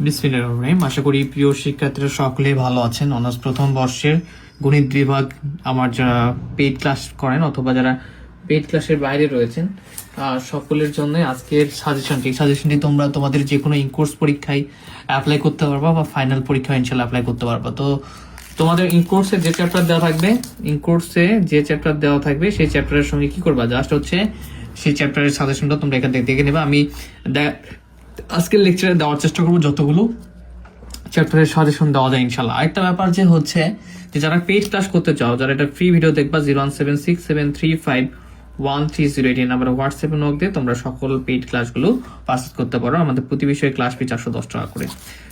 বিসমিল্লাহির রহমানির রহিম। আশা করি প্রিয় শিক্ষার্থীরা সকলেই ভালো আছেন। অনার্স প্রথম বর্ষের গণিত বিভাগ আমার যারা পেইড ক্লাস করেন অথবা যারা পেইড ক্লাসের বাইরে রয়েছেন সকলের জন্য আজকের সাজেশনটি তোমরা তোমাদের যে কোনো ইনকোর্স পরীক্ষায় অ্যাপ্লাই করতে পারবা বা ফাইনাল পরীক্ষায় ইনশাল্লাহ অ্যাপ্লাই করতে পারবা। তো তোমাদের ইনকোর্সে যে চ্যাপ্টার দেওয়া থাকবে সেই চ্যাপ্টারের সঙ্গে কি করবা, জাস্ট হচ্ছে সেই চ্যাপ্টারের সাজেশনটা তোমরা এখান থেকে দেখে নেবা। আমি আজকের লেকচারে দেওয়ার চেষ্টা করবো যতগুলো চ্যাপ্টারের সাজেশন দেওয়া যায় ইনশাল্লাহ। আরেকটা ব্যাপার যে হচ্ছে যে যারা পেইড ক্লাস করতে চাও, যারা এটা ফ্রি ভিডিও দেখবা 01767351308 এই নাম্বারে হোয়াটসঅ্যাপে নক দিয়ে তোমরা সকল পেইড ক্লাসগুলো পারচেজ করতে পারো। আমাদের প্রতি বিষয়ে ক্লাস ফি 410 টাকা করে।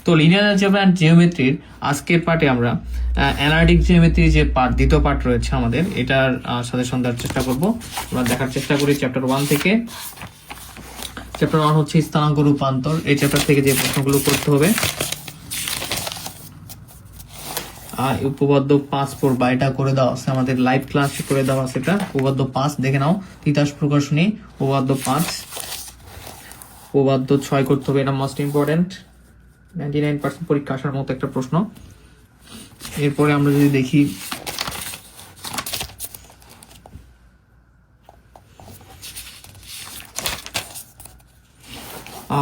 তো লিনিয়ার অ্যালজেব্রা অ্যান্ড জিওমেট্রির আজকের পার্টে আমরা অ্যানালিটিক জিওমেট্রি যে দ্বিতীয় পার্ট রয়েছে আমাদের, এটার সাজেশন দেওয়ার চেষ্টা করবো। আমরা দেখার চেষ্টা করি চ্যাপ্টার 1 থেকে। চ্যাপ্টার 1 হচ্ছে স্থানাঙ্ক রূপান্তর। এই চ্যাপ্টার থেকে যে প্রশ্নগুলো করতে হবে, উপপাদ্য 5 পড়বা, এটা করে দেওয়া আছে আমাদের লাইভ ক্লাস করে দেওয়া আছে। এটা উপপাদ্য 5 দেখে নাও, তিতাস প্রকাশনী উপপাদ্য 5। উপপাদ্য 6 করতে হবে, এটা মোস্ট ইম্পর্টেন্ট, 99% পরীক্ষা আসার মতো একটা প্রশ্ন। এরপরে আমরা যদি দেখি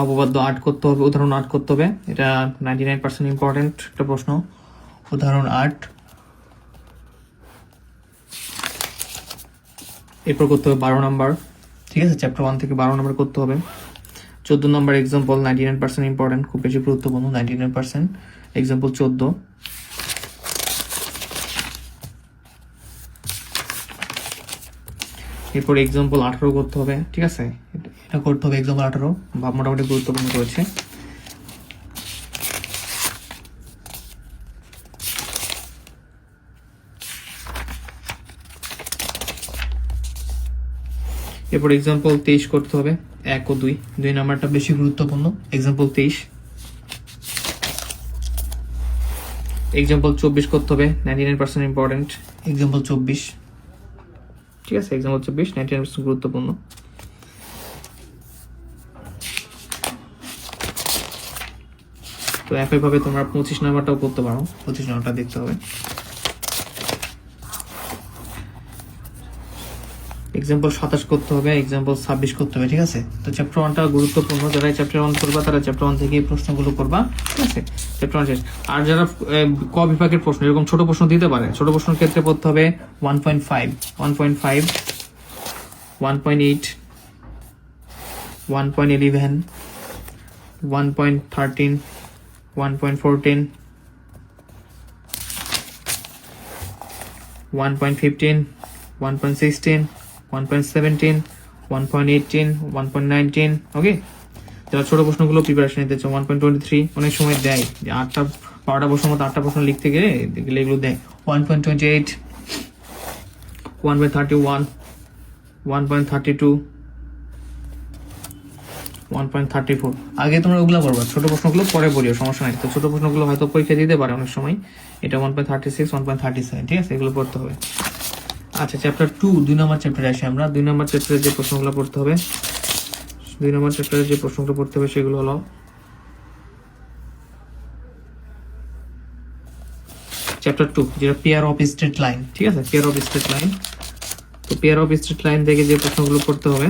উপপাদ্য 8 করতে হবে, উদাহরণ 8 করতে হবে। এটা 99% ইম্পর্টেন্ট একটা প্রশ্ন, উদাহরণ 8। এরপর করতে হবে 12 নাম্বার, ঠিক আছে, চ্যাপ্টার 1 থেকে 12 নাম্বার করতে হবে। 14 নাম্বার এক্সাম্পল, 99% ইম্পর্টেন্ট, খুব বেশি গুরুত্বপূর্ণ, 99% এক্সাম্পল 14। এরপর এক্সাম্পল 18 করতে হবে, ঠিক আছে, এটা করতে হবে এক্সাম্পল 18, বা মোটামুটি গুরুত্বপূর্ণ রয়েছে। এরপর এক্সাম্পল 23 করতে হবে, 1 ও 2, 2 নাম্বারটা বেশি গুরুত্বপূর্ণ, এক্সাম্পল 23। এক্সাম্পল 24 করতে হবে, 99% ইম্পর্টেন্ট, এক্সাম্পল 24, ঠিক আছে, এক্সাম্পল 24 99% গুরুত্বপূর্ণ। তো একইভাবে তোমরা 25 নাম্বারটাও করতে পারো, 25 নাম্বারটা দেখতে হবে। এক্সাম্পল 27 করতে হবে, এক্সাম্পল 26 করতে হবে, ঠিক আছে। তো চ্যাপ্টার 1টা গুরুত্বপূর্ণ, যারা চ্যাপ্টার 1 করবা তারা চ্যাপ্টার 1 থেকে এই প্রশ্নগুলো করবা, ঠিক আছে, চ্যাপ্টার 1 শেষ। আর যারা ক বিভাগের প্রশ্ন, এরকম ছোট প্রশ্ন দিতে পারে, ছোট প্রশ্নের ক্ষেত্রে পড়তে হবে 1.5, 1.5, 1.8, 1.11, 1.13, 1.14, 1.15, 1.16, 1.17, 1.18, 1.19, ওকে। যারা ছোট প্রশ্নগুলো প্রিপারেশন নিতে চাও 1.23, অনেক সময় দেয় যে 8টা 12টা প্রশ্ন মতো 8টা প্রশ্ন লিখতে গেলে এগুলো দেয়। 1.28, 1.31, 1.32, 1.34। আগে তোমরা ওগুলো পড়বা, ছোট প্রশ্নগুলো পরে পড়িও, সমস্যা নাই। তো ছোট প্রশ্নগুলো হয়তো পরীক্ষা দিতে পারে অনেক সময়। এটা 1.36, 1.37, ঠিক আছে, এগুলো পড়তে হবে। আচ্ছা, চ্যাপ্টার 2, 2 নম্বর চ্যাপ্টারে আসি আমরা। 2 নম্বর চ্যাপ্টারে যে প্রশ্নগুলো পড়তে হবে, 2 নম্বর চ্যাপ্টারে যে প্রশ্নগুলো পড়তে হবে সেগুলো হলো চ্যাপ্টার 2, যেটা পেয়ার অফ স্ট্রেট লাইন, ঠিক আছে, পেয়ার অফ স্ট্রেট লাইন। তো পেয়ার অফ স্ট্রেট লাইন থেকে যে প্রশ্নগুলো পড়তে হবে,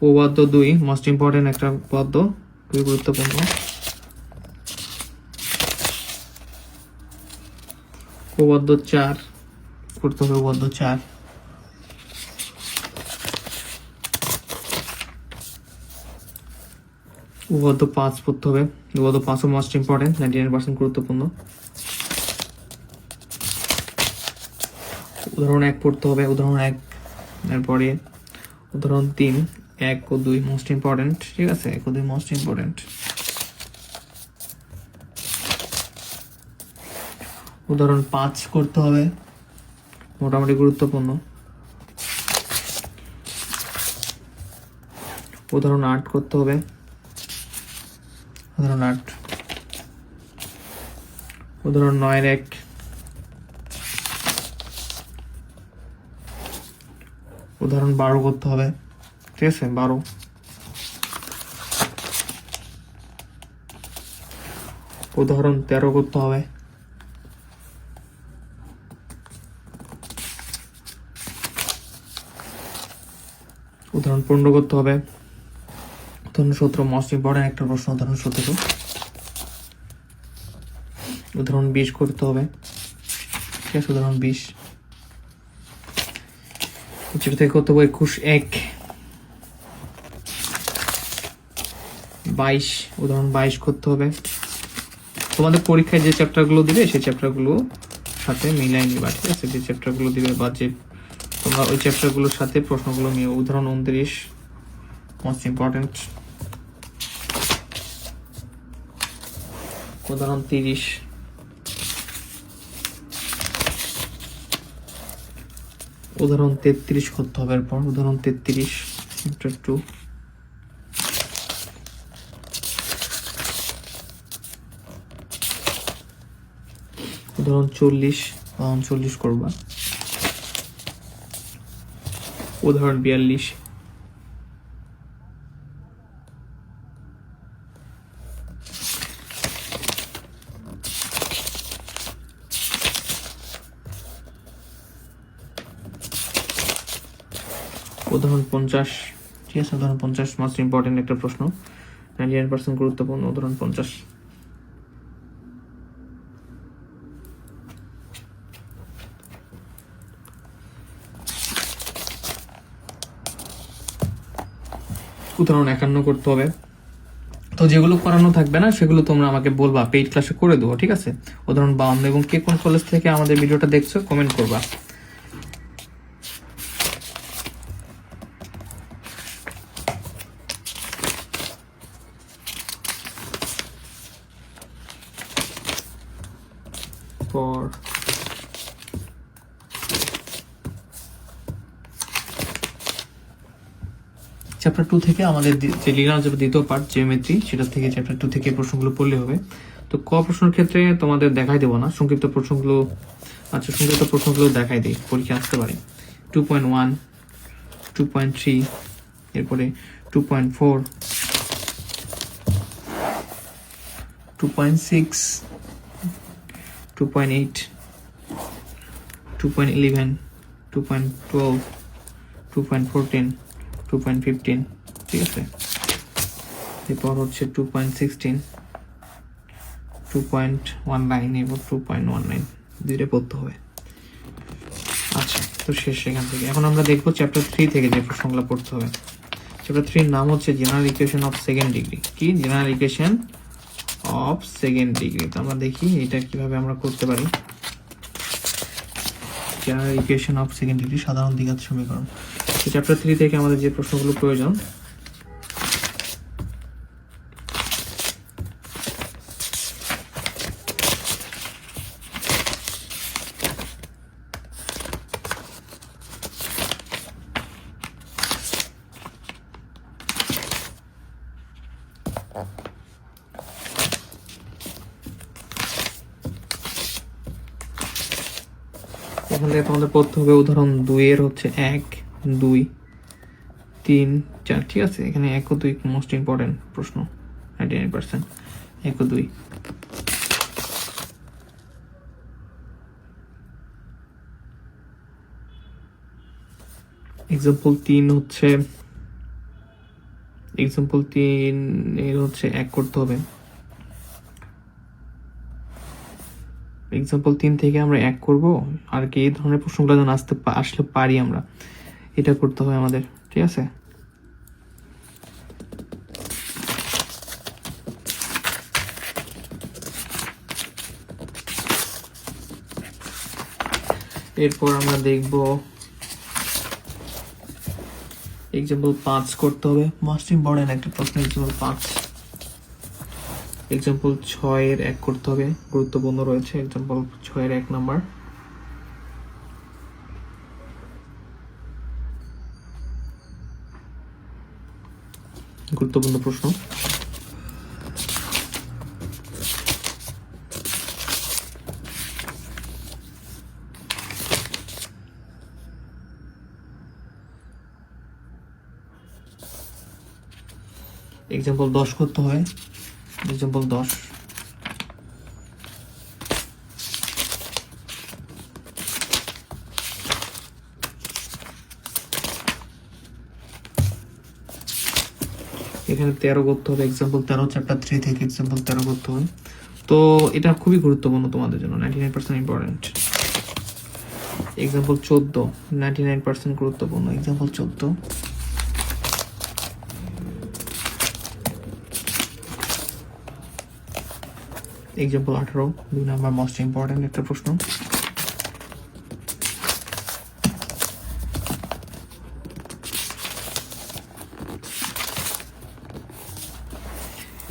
উপপাদ্য 2 মোস্ট ইম্পর্টেন্ট একটা পদ্য, খুবই গুরুত্বপূর্ণ। উপপাদ্য 4 করতে হবে, উপপাদ্য 4। উপপাদ্য 5 পড়তে হবে, উপপাদ্য 5ও মোস্ট ইম্পর্টেন্ট, 99% গুরুত্বপূর্ণ। উদাহরণ 1 পড়তে হবে, উদাহরণ 1, এরপরে উদাহরণ 3, 1 ও 2 মোস্ট ইম্পর্টেন্ট, ঠিক আছে, 1 ও 2 মোস্ট ইম্পর্টেন্ট। উদাহরণ 5 করতে হবে, মোটামুটি গুরুত্বপূর্ণ। উদাহরণ 8 করতে হবে, উদাহরণ 8। উদাহরণ 9 1, উদাহরণ 12 করতে হবে, ঠিক আছে, 12। উদাহরণ 13 করতে হবে। উদাহরণ 15 করতে হবে। উদাহরণ 17 মোস্ট ইম্পর্টেন্ট একটা প্রশ্ন, উদাহরণ 17। উদাহরণ 20 করতে হবে, ঠিক আছে। উদাহরণ 20 যেটা থেকে করতে হবে 21, 22। উদাহরণ 22 করতে হবে। তোমাদের পরীক্ষায় যে চ্যাপ্টারগুলো দিবে সেই চ্যাপ্টারগুলো সাথে মিলাই নিবা, ঠিক আছে। যে চ্যাপ্টারগুলো দিবে বা যে তোমরা ওই চ্যাপ্টারগুলোর সাথে প্রশ্নগুলো নিও। উদাহরণ 29 মোস্ট ইম্পর্টেন্ট। উদাহরণ 30। উদাহরণ 33 করতে হবে। এরপর উদাহরণ 33 চ্যাপ্টার 2। উদাহরণ 40, উদাহরণ 40 করবা। উদাহরণ 42। উদাহরণ 50, ঠিক আছে। উদাহরণ 50 মোস্ট ইম্পর্টেন্ট একটা প্রশ্ন, 99% গুরুত্বপূর্ণ। উদাহরণ 50। উদাহরণ 51 করতে হবে। তো যেগুলো করানো থাকবে না সেগুলো তোমরা আমাকে বলবা, পেইড ক্লাসে করে দেবো, ঠিক আছে। উদাহরণ 52। এবং কে কোন কলেজ থেকে আমাদের ভিডিওটা দেখছো কমেন্ট করবা। পর চ্যাপ্টার 2 থেকে আমাদের যে লিনিয়ার অলজেব্রা দ্বিতীয় পার্ট জিওমেট্রি, সেটা থেকে চ্যাপ্টার 2 থেকে প্রশ্নগুলো পড়লে হবে। তো ক প্রশ্নের ক্ষেত্রে তোমাদের দেখাই দেবো না, সংক্ষিপ্ত প্রশ্নগুলো। আচ্ছা, সংক্ষিপ্ত প্রশ্নগুলো দেখাই দিই, পরীক্ষা আসতে পারে। 2.1, 2.3, এরপরে 2.4, 2.6, 2.8, 2.11, 2.12, 2.14, 2.15, ঠিক আছে। এরপর হচ্ছে 2.16, 2.19 এবং 2.19 দুইটা পড়তে হবে। আচ্ছা, তো শেষ এখান থেকে। এখন আমরা দেখবো চ্যাপ্টার 3 থেকে যে প্রশ্নগুলো পড়তে হবে। চ্যাপ্টার 3 নাম হচ্ছে general equation of second degree. কি general equation of second degree? তো আমরা দেখি এটা কিভাবে আমরা করতে পারি। General equation of second degree, সাধারণ দ্বিঘাত সমীকরণ। তো চ্যাপ্টার 3 থেকে আমাদের যে প্রশ্নগুলো প্রয়োজন, এখান থেকে তোমাদের পড়তে হবে উদাহরণ 2 এর হচ্ছে 1, 2, 3, 4, ঠিক আছে। এখানে 1 ও 2 মোস্ট ইম্পর্টেন্ট প্রশ্ন, 99%। 1 ও 2। এক্সাম্পল 3 হচ্ছে, এক্সাম্পল 3 এর হচ্ছে 1 করতে হবে। এক্সাম্পল 3 থেকে আমরা 1 করব। আর কি এই ধরনের প্রশ্নগুলো যেন আসলে পারি আমরা, এটা করতে হবে আমাদের, ঠিক আছে। এরপর আমরা দেখব এক্সাম্পল 5 করতে হবে, মোস্ট ইম্পর্টেন্ট একটা প্রশ্ন। এক্সাম্পল 5, এক্সাম্পল 6 এর 1 করতে হবে, গুরুত্বপূর্ণ রয়েছে। এক্সাম্পল 6 এর 1 নাম্বার। গুরুত্বপূর্ণ প্রশ্ন। এক্সাম্পল 10 করতে হবে, এক্সাম্পল 10। এখানে 13 করতে হবে, এক্সাম্পল 13 চ্যাপ্টার 3 থেকে এক্সাম্পল 13 করতে হবে। তো এটা খুবই গুরুত্বপূর্ণ তোমাদের জন্য, 99% ইম্পর্টেন্ট। এক্সাম্পল 14 99% গুরুত্বপূর্ণ, example 14। Example 18 2 number most important একটা প্রশ্ন।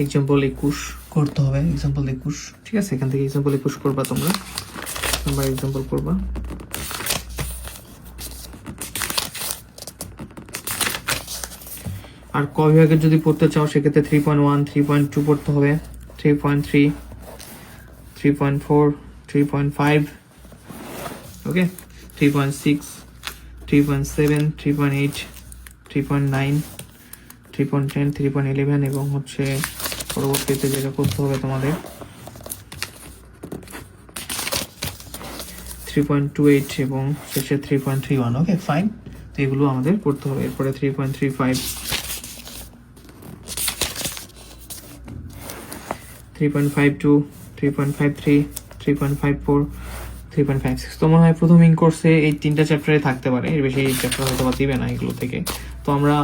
এক্সাম্পল 21 করতে হবে, এক্সাম্পল 21, ঠিক আছে? এখান থেকে এক্সাম্পল 21 করবা তোমরা, তোমরা এক্সাম্পল করবা। আর ক বিভাগের যদি পড়তে চাও সেক্ষেত্রে 3.1 3.2 পড়তে হবে, 3.3 3.4 3.5, ওকে, 3.6 3.7 3.8 3.9 3.10 3.11 এবং হচ্ছে পরবর্তীতে যেটা করতে হবে তোমাদের 3.28 এবং শেষে 3.31, ওকে ফাইন। তো এগুলো আমাদের পড়তে হবে। এরপরে 3.35 3.52 3.53 3.54 3.56। তো মনে হয় প্রথম ইন কোর্সে এই 3টা চ্যাপ্টারে থাকতে পারে, এর বেশি চ্যাপ্টার হয়তো বা দিবে না এগুলো থেকে। তো আমরা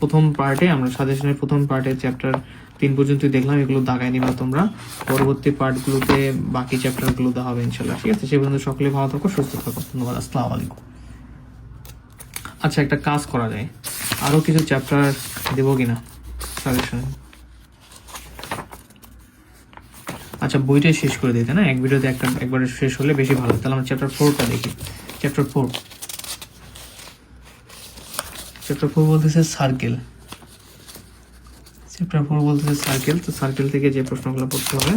প্রথম পার্টে আমরা সাজেশনের প্রথম পার্টে চ্যাপ্টার 3 পর্যন্তই দেখলাম, এগুলো দাগাই নিবা তোমরা। পরবর্তী পার্টগুলোতে বাকি চ্যাপ্টারগুলো দেওয়া হবে ইনশাল্লাহ, ঠিক আছে? সে পর্যন্ত সকলে ভালো থাকো, সুস্থ থাকো, ধন্যবাদ, আসসালামু আলাইকুম। আচ্ছা, একটা কাজ করা যায়, আরো কিছু চ্যাপ্টার দেবো কিনা সাজেশনে? আচ্ছা, বইটাই শেষ করে দিতে না, এক ভিডিওতে একবারে শেষ হলে বেশি ভালো। তাহলে আমরা চ্যাপ্টার 4টা দেখি। চ্যাপ্টার 4 বলতেছে সার্কেল। চ্যাপ্টার 4 বলতেছে সার্কেল। তো সার্কেল থেকে যে প্রশ্নগুলো পড়তে হবে,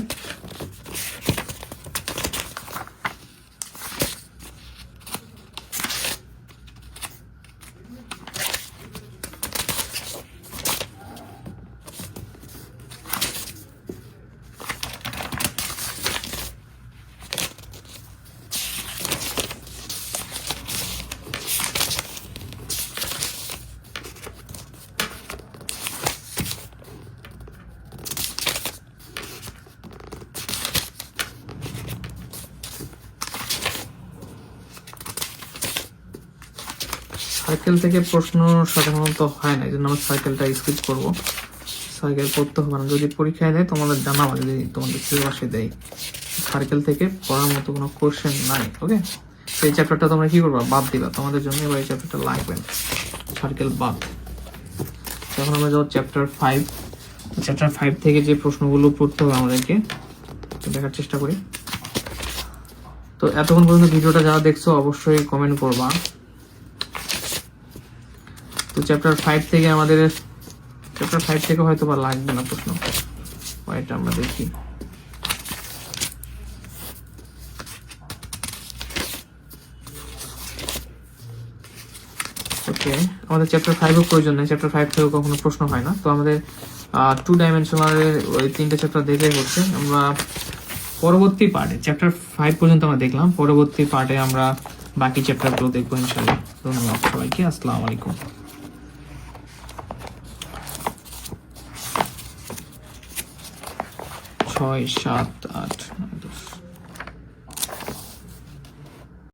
সার্কেল থেকে প্রশ্ন সাধারণত হয় না, এই জন্য আমরা সার্কেলটা স্কিপ করবো। সার্কেল পড়তে হবে না, যদি পরীক্ষায় দেয় তোমাদের জানাবো, যদি তোমাদের সিলেবাসে দেয়। সার্কেল থেকে পড়ার মতো কোনো কোশ্চেন নাই, ওকে? সেই চ্যাপ্টারটা তোমরা কি করবা, বাদ দিবা, তোমাদের জন্য এবার এই চ্যাপ্টারটা লাগবে না, সার্কেল বাদ। এখন আমরা যাবো চ্যাপ্টার 5। চ্যাপ্টার 5 থেকে যে প্রশ্নগুলো পড়তে হবে আমাদেরকে দেখার চেষ্টা করি। তো এতক্ষণ পর্যন্ত ভিডিওটা যারা দেখছো অবশ্যই কমেন্ট করবা। তো চ্যাপ্টার 5 থেকে আমাদের হয়তো বা লাগবে না প্রশ্ন, এটা আমরা দেখি। ওকে, আমাদের চ্যাপ্টার 5 এর প্রয়োজন নেই, চ্যাপ্টার 5 থেকে কখনো প্রশ্ন হয় না। তো আমাদের 2 ডাইমেনশনালের ওই 3টে চ্যাপ্টার দেখে হচ্ছে। আমরা পরবর্তী পার্টে চ্যাপ্টার 5 পর্যন্ত আমরা দেখলাম, পরবর্তী পার্টে আমরা বাকি চ্যাপ্টারগুলো দেখবো ইনশাআল্লাহ। ধন্যবাদ সবাইকে, আসসালামু আলাইকুম। 6 7 8 9 10